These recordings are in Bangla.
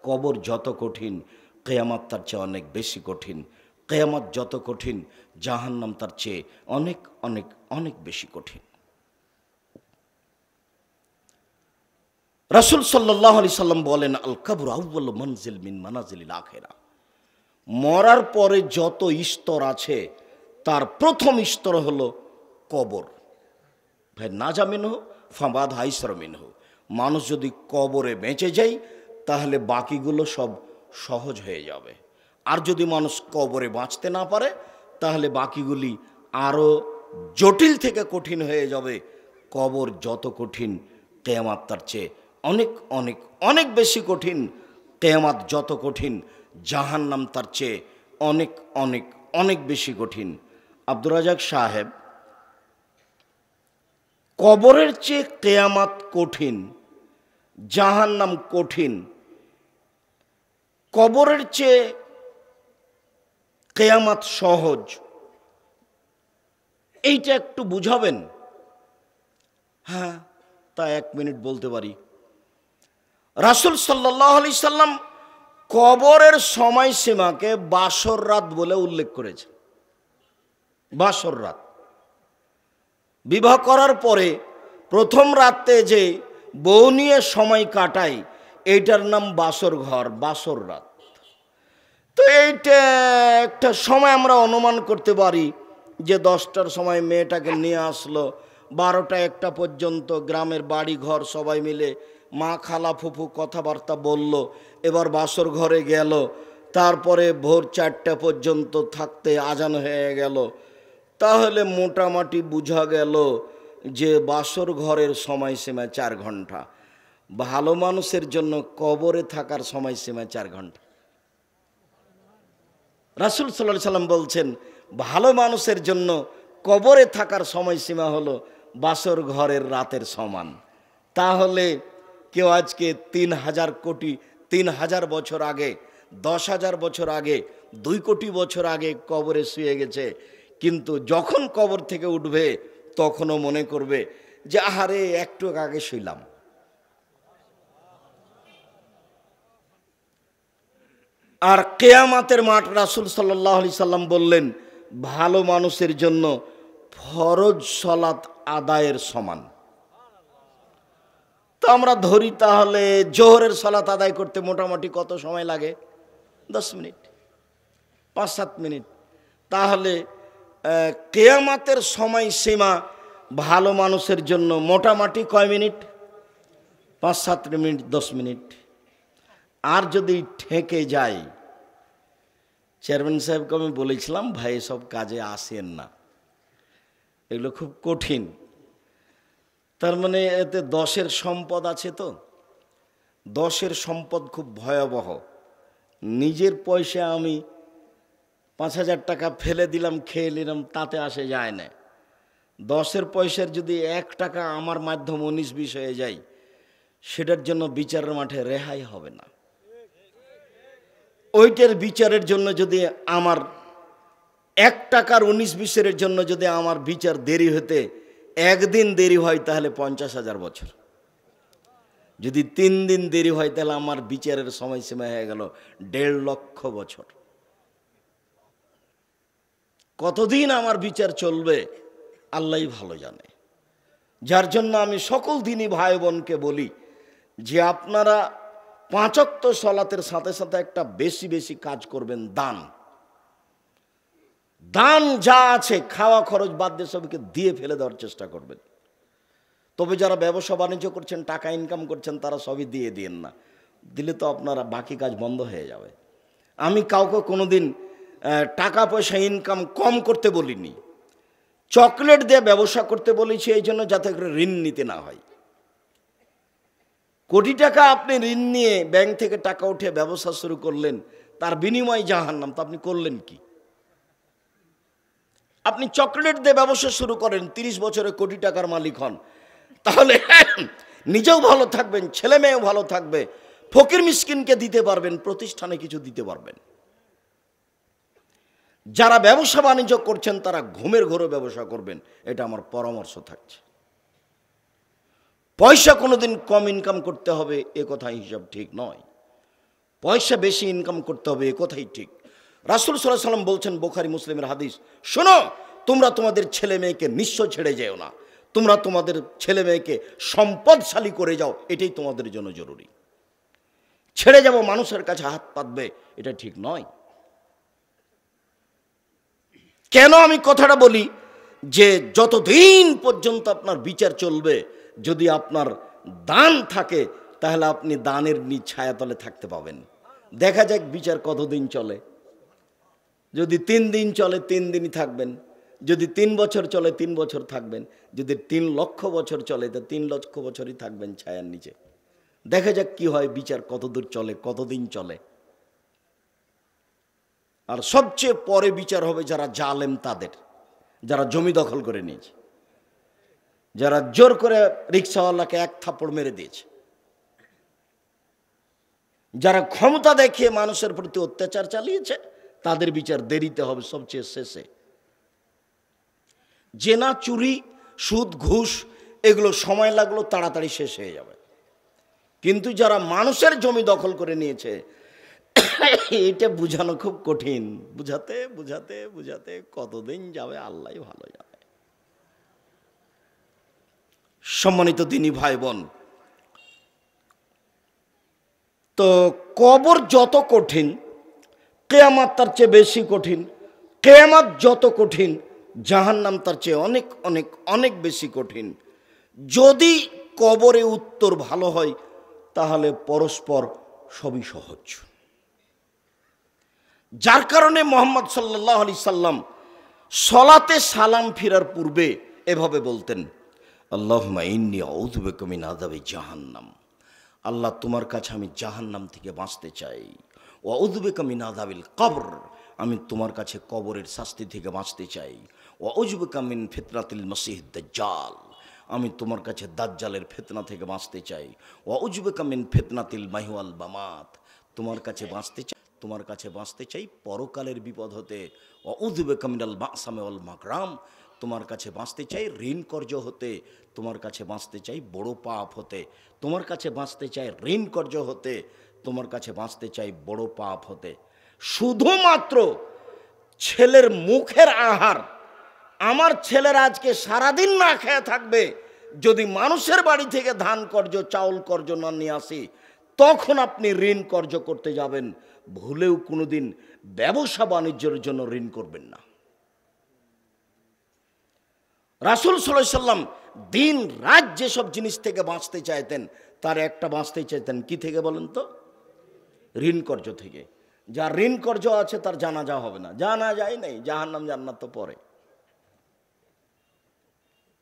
কবর যত কঠিন কিয়ামত তার চেয়ে অনেক বেশি কঠিন। কিয়ামত যত কঠিন জাহান্নাম তার চেয়ে অনেক অনেক অনেক বেশি কঠিন। রাসূল সাল্লাল্লাহু আলাইহি সাল্লাম বলেন, আল কবর আউয়ালু মানজিল মিন মানাজিলিল আখিরা। মরার পরে যত স্তর আছে তার প্রথম স্তর হলো কবর। ভাই নাজা মিনহু ফাবাদ আইসার মিনহু। মানুষ যদি কবরে বেঁচে যায় তাহলে বাকিগুলো সব সহজ হয়ে যাবে। আর যদি মানুষ কবরে বাঁচতে না পারে তাহলে বাকিগুলি আরও জটিল থেকে কঠিন হয়ে যাবে। কবর যত কঠিন কিয়ামত তার চেয়ে অনেক অনেক অনেক বেশি কঠিন। কিয়ামত যত কঠিন জাহান্নাম তার চেয়ে অনেক অনেক অনেক বেশি কঠিন। আব্দুর রাজাক সাহেব, কবরের চেয়ে কিয়ামত কঠিন, জাহান্নাম কঠিন, কবরের চেয়ে কিয়ামত সহজ, এইটা একটু বুঝাবেন? হ্যাঁ, তা 1 মিনিট বলতে পারি। রাসূল সাল্লাল্লাহু আলাইহি সাল্লাম কবরের সময়সীমাকে বাসর রাত বলে উল্লেখ করেছে। বাসর রাত, বিবাহ করার পরে প্রথম রাতে যে বউ নিয়ে সময় কাটাই এইটার নাম বাসর ঘর, বাসর রাত। তো এইটা একটা সময় আমরা অনুমান করতে পারি যে 10টার সময় মেয়েটাকে নিয়ে আসলো, 12টা 1টা পর্যন্ত গ্রামের বাড়ি ঘর সবাই মিলে মা খালা ফুফু কথাবার্তা বলল, এবার বাসর ঘরে গেল, তারপরে ভোর 4টা পর্যন্ত থাকতে আজান হয়ে গেল। তাহলে মোটামুটি বোঝা গেল যে বাসর ঘরের সময়সীমা 4 ঘন্টা। ভালো মানুষের জন্য কবরে থাকার সময়সীমা 4 ঘন্টা। রাসূল সাল্লাল্লাহু আলাইহি সাল্লাম বলছেন ভালো মানুষের জন্য কবরে থাকার সময়সীমা হলো বাসর ঘরের রাতের সমান। তাহলে কেউ আজকে 3,000 বছর আগে, 10,000 বছর আগে, 2 কোটি বছর আগে কবরে শুয়ে গেছে, কিন্তু যখন কবর থেকে উঠবে তখনও মনে করবে যে আহারে একটু আগে শুইলাম। আর কিয়ামতের মাঠ রাসূল সাল্লাল্লাহু আলাইহি সাল্লাম বললেন ভালো মানুষের জন্য ফরজ সালাত আদায়ের সমান। তো আমরা ধরি তাহলে জোহরের সালাত আদায় করতে মোটামুটি কত সময় লাগে? 10 মিনিট, 5-7 মিনিট। তাহলে কিয়ামতের সময়সীমা ভালো মানুষের জন্য মোটামুটি কয় মিনিট? 5-7 minute, 10 minute. আর যদি ঠেকে যায়, চেয়ারম্যান সাহেবকে আমি বলেছিলাম ভাই সব কাজে আসেন না, এগুলো খুব কঠিন। তার মানে এতে 10-এর সম্পদ আছে, তো 10-এর সম্পদ খুব ভয়াবহ। নিজের পয়সা আমি 5,000 টাকা ফেলে দিলাম, খেয়ে নিলাম, তাতে আসে যায় না। 10-এর পয়সার যদি 1 টাকা আমার মাধ্যম 19-20 হয়ে যায়, সেটার জন্য বিচারের মাঠে রেহাই হবে না। ওইটার বিচারের জন্য যদি আমার 1 টাকার 19-20-এর জন্য যদি আমার বিচার দেরি হতে 1 দিন দেরি হয় তাহলে 50,000 বছর। যদি 3 দিন দেরি হয় তাহলে আমার বিচারের সময়সীমা হয়ে গেল 1.5 লক্ষ বছর। কতদিন আমার বিচার চলবে আল্লাহই ভালো জানে। যার জন্য আমি সকল দিনই ভাই বোনকে বলি যে আপনারা 5 ওয়াক্ত সালাতের সাথে সাথে একটা বেশি বেশি কাজ করবেন, দান। দান যা আছে খাওয়া খরচ বাদ দিয়ে সবকে দিয়ে ফেলে দেওয়ার চেষ্টা করবেন। তবে যারা ব্যবসা বাণিজ্য করছেন, টাকা ইনকাম করছেন, তারা সবই দিয়ে দিন না, দিলে তো আপনারা বাকি কাজ বন্ধ হয়ে যাবে। আমি কাউকে কোনোদিন টাকা পয়সা ইনকাম কম করতে বলিনি। চকলেট দিয়ে ব্যবসা করতে বলেছি এই জন্য যাতে করে ঋণ নিতে না হয়। কোটি টাকা আপনি ঋণ নিয়ে ব্যাংক থেকে টাকা উঠে ব্যবসা শুরু করলেন, তার বিনিময়ে জাহান্নাম, তো আপনি করলেন কি? আপনি চকলেট দিয়ে ব্যবসা শুরু করেন, 30 বছরে কোটি টাকার মালিক হন, তাহলে নিজেও ভালো থাকবেন, ছেলে মেয়েও ভালো থাকবে, ফকির মিসকিনকে দিতে পারবেন, প্রতিষ্ঠানে কিছু দিতে পারবেন। যারা ব্যবসা বাণিজ্য করছেন তারা ঘুমের ঘোরে ব্যবসা করবেন, এটা আমার পরামর্শ থাকছে। পয়সা কোনোদিন কম ইনকাম করতে হবে এ কথা হিসাব ঠিক নয়। পয়সা বেশি ইনকাম করতে হবে, এ কথাই ঠিক। রাসূল সাল্লাল্লাহু আলাইহি সাল্লাম বলছেন, বুখারী মুসলিমের হাদিস, শোনো, তোমরা তোমাদের ছেলে মেয়েকে নিঃস্ব ছেড়ে যেও না, তোমরা তোমাদের ছেলে মেয়েকে সম্পদশালী করে যাও, এটাই তোমাদের জন্য জরুরি। ছেড়ে যাব মানুষের কাছে হাত পাতবে, এটা ঠিক নয়। কেন আমি কথাটা বলি, যে যতদিন পর্যন্ত আপনার বিচার চলবে, যদি আপনার দান থাকে তাহলে আপনি দানের নিজ ছায়াতলে থাকতে পাবেন। দেখা যাক বিচার কতদিন চলে। যদি 3 দিন চলে 3 দিনই থাকবেন, যদি 3 বছর চলে 3 বছর থাকবেন, যদি 3 লক্ষ বছর চলে তো 3 লক্ষ বছরই থাকবেন ছায়ার নিচে। দেখা যাক কি হয়, বিচার কতদূর চলে, কতদিন চলে। আর সবচেয়ে পরে বিচার হবে যারা জালেম তাদের, যারা জমি দখল করে নিয়েছে, যারা জোর করে রিক্সাওয়ালাকে 1 থাপ্পড় মেরে দিয়েছে, যারা ক্ষমতা দেখিয়ে মানুষের প্রতি অত্যাচার চালিয়েছে, তাদের বিচার দেরিতে হবে, সবচেয়ে শেষে। জেনা, চুরি, সুদ, ঘুষ এগুলো সময় লাগলো, তাড়াতাড়ি শেষ হয়ে যাবে। কিন্তু যারা মানুষের জমি দখল করে নিয়েছে, এটা বুঝানো খুব কঠিন। বুঝাতে বুঝাতে বুঝাতে কতদিন যাবে আল্লাহই ভালো যাবে। সম্মানিত দিনী ভাই বোন, তো কবর যত কঠিন, কিয়ামত তার চেয়ে বেশি কঠিন। কিয়ামত যত কঠিন, জাহান্নাম তার চেয়ে অনেক অনেক অনেক বেশি কঠিন। যদি কবরে উত্তর ভালো হয় তাহলে পরস্পর সবই সহজ। যার কারণে মুহাম্মদ সাল্লাল্লাহু আলাইহি সাল্লাম সলাতে সালাম ফিরার পূর্বে এভাবে বলতেন, আল্লাহুম্মা ইন্নী আউযু বিকা মিন আযাবি জাহান্নাম। আল্লাহ, তোমার কাছে আমি জাহান্নাম থেকে বাঁচতে চাই। ওয়া আউযু বিকা মিন আযাবিল কবর, আমি তোমার কাছে কবরের শাস্তি থেকে বাঁচতে চাই। ওয়া আউযু বিকা মিন ফিতনাতিল মাসিহিদ দাজ্জাল, আমি তোমার কাছে দাজ্জালের ফিতনা থেকে বাঁচতে চাই। ওয়া আউযু বিকা মিন ফিতনাতিল মাহি ওয়াল মামাত, তোমার কাছে বাঁচতে চাই, তোমার কাছে বাঁচতে চাই পরকালের বিপদ হতে। ওয়া আউযু বিকা মিনাল মাসামি ওয়াল মাকরাম, তোমার কাছে বাঁচতে চাই ঋণ কর্জ হতে, তোমার কাছে বাঁচতে চাই বড় পাপ হতে, তোমার কাছে বাঁচতে চাই ঋণ কর্জ হতে, তোমার কাছে বাঁচতে চাই বড় পাপ হতে। শুধুমাত্র ছেলের মুখের আহার, আমার ছেলের আজকে সারাদিন না খেয়ে থাকবে, যদি মানুষের বাড়ি থেকে ধান কর্জ চাউল কর্জ না নিয়ে আসি, তখন আপনি ঋণ কর্জ করতে যাবেন। ভুলেও কোনোদিন ব্যবসা বাণিজ্যের জন্য ঋণ করবেন না। রাসূল সাল্লাল্লাহু আলাইহি সাল্লাম দিন রাত যেসব জিনিস থেকে বাঁচতে চাইতেন, তার একটা বাঁচতে চাইতেন কি থেকে বলেন তো? ঋণ কর্জ থেকে। যার ঋণ কর্জ আছে তার জানাজা হবে না, জানাজাই নেই, জাহান্নাম জান্নাত তো পরে।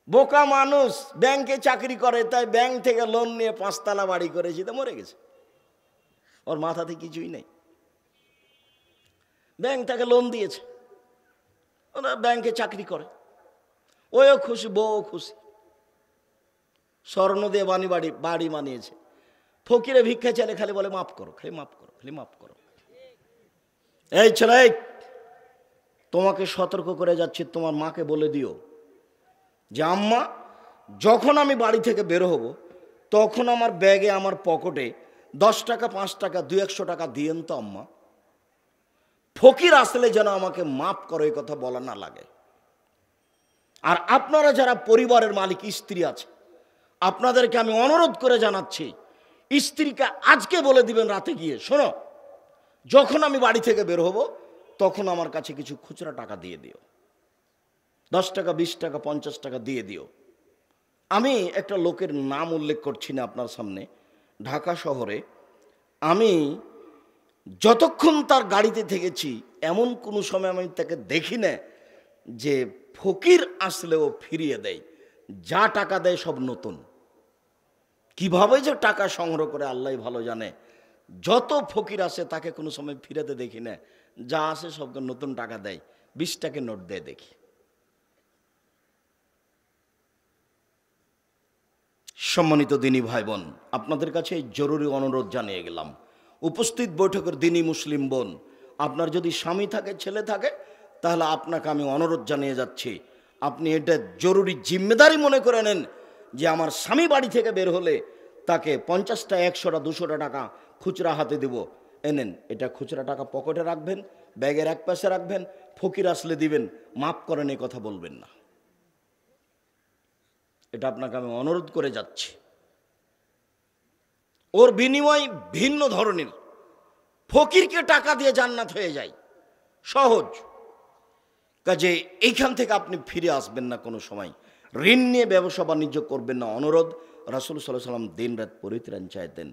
বোকা মানুষ ব্যাংকে চাকরি করে, তাই ব্যাংক থেকে লোন নিয়ে 5 তলা বাড়ি করেছি, তো মরে গেছে, ওর মাথাতে কিছুই নেই। ব্যাংক তাকে লোন দিয়েছে, ওরা ব্যাংকে চাকরি করে, ওও খুশি, বউ খুশি, স্বর্ণ দিয়ে বাড়ি বানিয়েছে। ফকিরে ভিক্ষা চাইলে খালি বলে মাফ করো, খালি মাফ করো, খালি মাফ করো। এই ছেলে, তোমাকে সতর্ক করে যাচ্ছি, তোমার মাকে বলে দিও যে আম্মা, যখন আমি বাড়ি থেকে বের হব তখন আমার ব্যাগে, আমার পকেটে 10 টাকা 5 টাকা 200-100 টাকা দিয়েন তো আম্মা। ফকির আসলে যেন আমাকে মাফ করো, এই কথা বলা না লাগে। আর আপনারা যারা পরিবারের মালিক স্ত্রী আছে, আপনাদেরকে আমি অনুরোধ করে জানাচ্ছি, স্ত্রীকে আজকে বলে দিবেন রাতে গিয়ে, শোনো, যখন আমি বাড়ি থেকে বের হব তখন আমার কাছে কিছু খুচরা টাকা দিয়ে দিও, 10 টাকা 20 টাকা 50 টাকা দিয়ে দিও। আমি একটা লোকের নাম উল্লেখ করছি না আপনার সামনে, ঢাকা শহরে আমি যতক্ষণ তার গাড়িতে থেকেছি এমন কোনো সময় আমি তাকে দেখি না যে ফকির আসলেও ফিরিয়ে দেয়। যা টাকা দেয় সব নতুন। কিভাবে যে টাকা সংগ্রহ করে আল্লাহ ভালো জানে। যত ফকির আসে তাকে কোনো সময় ফিরাতে দেখি না, যা আসে সবকে নতুন টাকা দেয়, 20 টাকা নোট দেয় দেখি। সম্মানিত দিনী ভাই বোন, আপনাদের কাছে জরুরি অনুরোধ জানিয়ে গেলাম। উপস্থিত বৈঠকের দিনী মুসলিম বোন, আপনার যদি স্বামী থাকে, ছেলে থাকে, তাহলে আপনাকে আমি অনুরোধ জানিয়ে যাচ্ছি, আপনি এটা জরুরি জিম্মেদারি মনে করে নেন যে আমার স্বামী বাড়ি থেকে বের হলে তাকে 50টা 100টা 200টা টাকা খুচরা হাতে দেব, এনেন, এটা খুচরা টাকা পকেটে রাখবেন, ব্যাগের এক পাশে রাখবেন, ফকির আসলে দিবেন, মাফ করেন এই কথা বলবেন না। এটা আপনাকে আমি অনুরোধ করে যাচ্ছি। ওর বিনিময় ভিন্ন ধরনের, ফকিরকে টাকা দিয়ে জান্নাত হয়ে যায়, সহজ কাজে এইখান থেকে আপনি ফিরে আসবেন না কোনো সময়। ঋণ নিয়ে ব্যবসা বাণিজ্য করবেন না, অনুরোধ। রাসূল সাল্লাল্লাহু আলাইহি ওয়াসাল্লাম দিন রাত পরিত্রাণ চাইতেন,